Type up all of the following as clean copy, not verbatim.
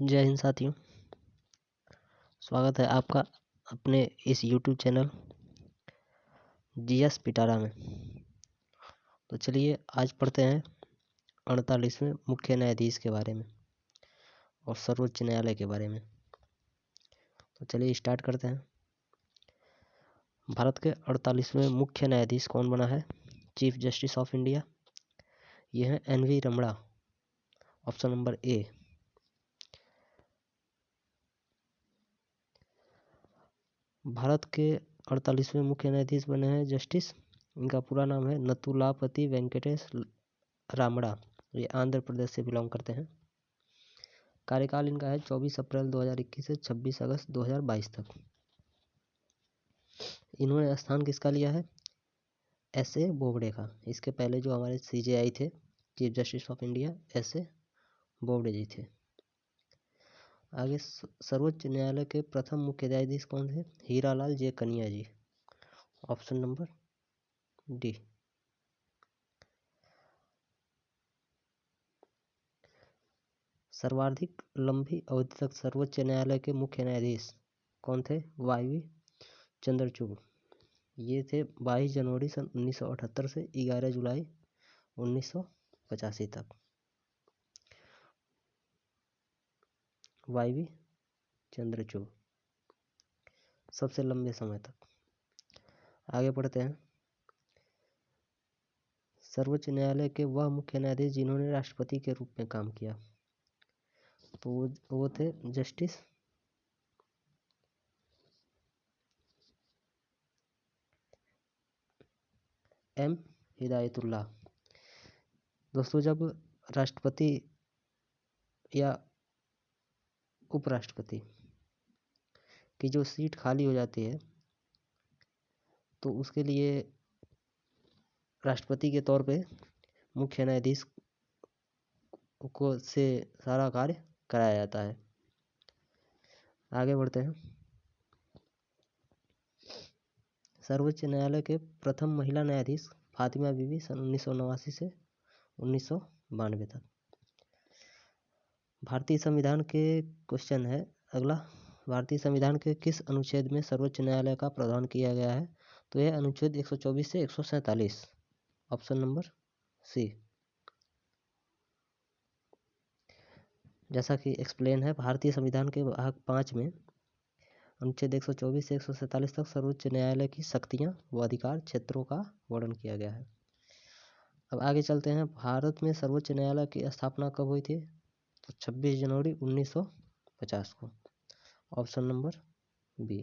जय हिंद साथियों। स्वागत है आपका अपने इस YouTube चैनल जीएस पिटारा में। तो चलिए आज पढ़ते हैं 48वें मुख्य न्यायाधीश के बारे में और सर्वोच्च न्यायालय के बारे में। तो चलिए स्टार्ट करते हैं। भारत के 48वें मुख्य न्यायाधीश कौन बना है? Chief justice of India. यह है NV Ramana, option number A. Bharat के 48वें मुख्य न्यायाधीश बने हैं जस्टिस, इनका पूरा नाम है नथुलापति वेंकटेश रामड़ा। ये आंध्र प्रदेश से बिलोंग करते हैं। कार्यकाल इनका है 24 अप्रैल 2021 से 26 अगस्त 2022 तक। इन्होंने स्थान किसका लिया है? SA बोबडे का। इसके पहले जो हमारे CJI थे, chief justice of India, SA Bobde ji थे। आगे सर्वोच्च न्यायालय के प्रथम मुख्य न्यायाधीश कौन थे? हीरालाल जे कनिया जी, ऑप्शन नंबर डी। सर्वाधिक लंबी अवधि तक सर्वोच्च न्यायालय के मुख्य न्यायाधीश कौन थे? YV चंद्रचूड़। ये थे 22 जनवरी सन 1978 से 11 जुलाई 1985 तक। YV चंद्रचूड़ सबसे लंबे समय तक। आगे बढ़ते हैं। सर्वोच्च न्यायालय के वह मुख्य न्यायाधीश जिन्होंने राष्ट्रपति के रूप में काम किया, तो वो थे जस्टिस M हिदायतुल्लाह। दोस्तों, जब राष्ट्रपति या उपराष्ट्रपति की जो सीट खाली हो जाती है, तो उसके लिए राष्ट्रपति के तौर पे मुख्य न्यायाधीश को से सारा कार्य कराया जाता है। आगे बढ़ते हैं। सर्वोच्च न्यायालय के प्रथम महिला न्यायाधीश फातिमा बीबी सन 1989 से 1992 तक। भारतीय संविधान के क्वेश्चन है अगला। भारतीय संविधान के किस अनुच्छेद में सर्वोच्च न्यायालय का प्रावधान किया गया है? तो यह अनुच्छेद 124 से 147, ऑप्शन नंबर सी। जैसा कि एक्सप्लेन है, भारतीय संविधान के भाग 5 में अनुच्छेद 124 से 147 तक सर्वोच्च न्यायालय की शक्तियां व अधिकार क्षेत्रों का वर्णन किया गया है। अब आगे चलते हैं। भारत में सर्वोच्च न्यायालय की स्थापना कब हुई थी? तो 26 जनवरी 1950 को, ऑप्शन नंबर बी।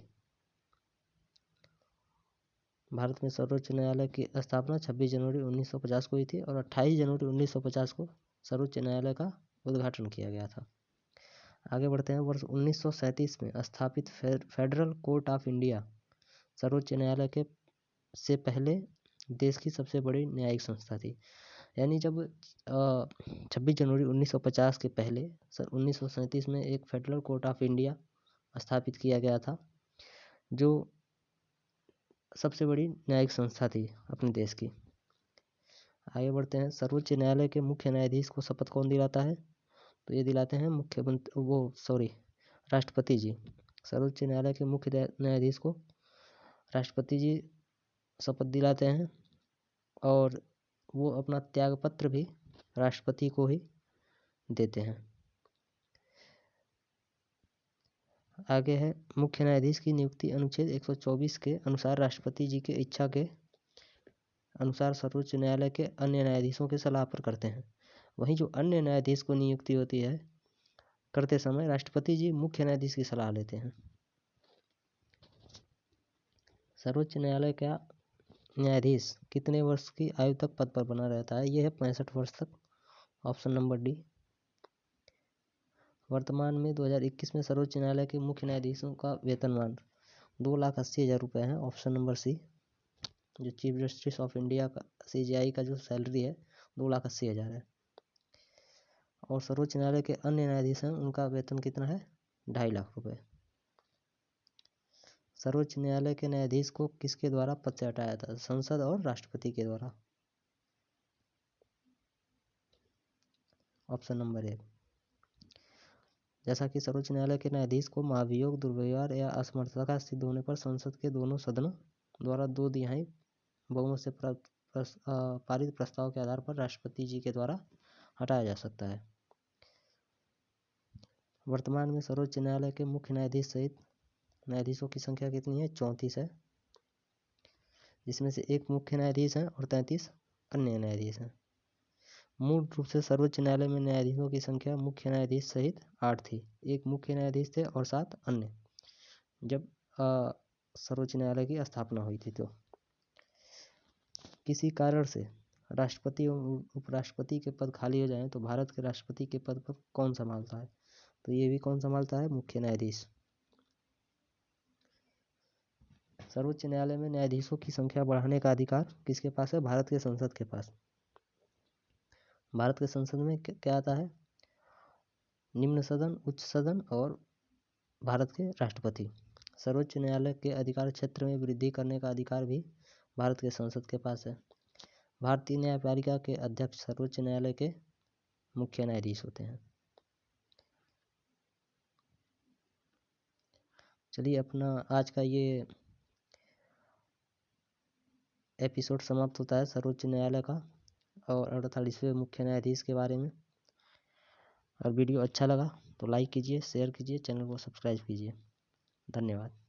भारत में सर्वोच्च न्यायालय की स्थापना 26 जनवरी 1950 को हुई थी और 28 जनवरी 1950 को सर्वोच्च न्यायालय का उद्घाटन किया गया था। आगे बढ़ते हैं। वर्ष 1937 में स्थापित फेडरल कोर्ट ऑफ इंडिया सर्वोच्च न्यायालय के से पहले देश की सबसे बड़ी न्यायिक संस्था थी। यानी जब 26 जनवरी 1950 के पहले 1937 में एक फेडरल कोर्ट ऑफ इंडिया स्थापित किया गया था, जो सबसे बड़ी न्यायिक संस्था थी अपने देश की। आगे बढ़ते हैं। सर्वोच्च न्यायालय के मुख्य न्यायाधीश को शपथ कौन दिलाता है? तो ये दिलाते हैं राष्ट्रपति जी। सर्वोच्च न्यायालय के मुख्य न्यायाधीश को राष्ट्रपति जी शपथ दिलाते हैं और वो अपना त्याग पत्र भी राष्ट्रपति को ही देते हैं। आगे है मुख्य न्यायाधीश की नियुक्ति अनुच्छेद 124 के अनुसार राष्ट्रपति जी की इच्छा के अनुसार सर्वोच्च न्यायालय के अन्य न्यायाधीशों के सलाह पर करते हैं। वहीं जो अन्य न्यायाधीश को नियुक्ति होती है करते समय राष्ट्रपति जी मुख्य न्यायाधीश की सलाह लेते हैं। सर्वोच्च न्यायालय का न्यायाधीश कितने वर्ष की आयु तक पद पर बना रहता है? यह है 65 वर्ष तक, ऑप्शन नंबर डी। वर्तमान में 2021 में सर्वोच्च न्यायालय के मुख्य न्यायाधीशों का वेतनमान 2,80,000 रुपये है, ऑप्शन नंबर सी। जो चीफ जस्टिस ऑफ इंडिया का CJI का जो सैलरी है 2,80,000 है। और सर्वोच्च न्यायालय के अन्य न्यायाधीश हैं, उनका वेतन कितना है? 2.5 लाख रुपये। सर्वोच्च न्यायालय के न्यायाधीश को किसके द्वारा पद से हटाया था? संसद और राष्ट्रपति के द्वारा, ऑप्शन नंबर ए। जैसा कि सर्वोच्च न्यायालय के न्यायाधीश को महाभियोग, दुर्व्यवहार या असमर्थता का सिद्ध होने पर संसद के दोनों सदनों द्वारा 2/3 बहुमत से पारित प्रस्ताव के आधार पर राष्ट्रपति जी के द्वारा हटाया जा सकता है। वर्तमान में सर्वोच्च न्यायालय के मुख्य न्यायाधीश सहित न्यायाधीशों की संख्या कितनी है? 34 है, जिसमें से 1 मुख्य न्यायाधीश हैं और 33 अन्य न्यायाधीश हैं। मूल रूप से सर्वोच्च न्यायालय में न्यायाधीशों की संख्या मुख्य न्यायाधीश सहित 8 थी। 1 मुख्य न्यायाधीश थे और 7 अन्य, जब सर्वोच्च न्यायालय की स्थापना हुई थी। तो किसी कारण से राष्ट्रपति और उपराष्ट्रपति के पद खाली हो जाएं तो भारत के राष्ट्रपति के पद पर कौन संभालता है? तो ये भी कौन संभालता है? मुख्य न्यायाधीश। सर्वोच्च न्यायालय में न्यायाधीशों की संख्या बढ़ाने का अधिकार किसके पास है? भारत के संसद के पास। भारत के संसद में क्या आता है? निम्न सदन, उच्च सदन और भारत के राष्ट्रपति। सर्वोच्च न्यायालय के अधिकार क्षेत्र में वृद्धि करने का अधिकार भी भारत के संसद के पास है। भारतीय न्यायपालिका के अध्यक्ष सर्वोच्च न्यायालय के मुख्य न्यायाधीश होते हैं। चलिए, अपना आज का ये एपिसोड समाप्त होता है सर्वोच्च न्यायालय का और 48वें मुख्य न्यायाधीश के बारे में। और वीडियो अच्छा लगा तो लाइक कीजिए, शेयर कीजिए, चैनल को सब्सक्राइब कीजिए। धन्यवाद।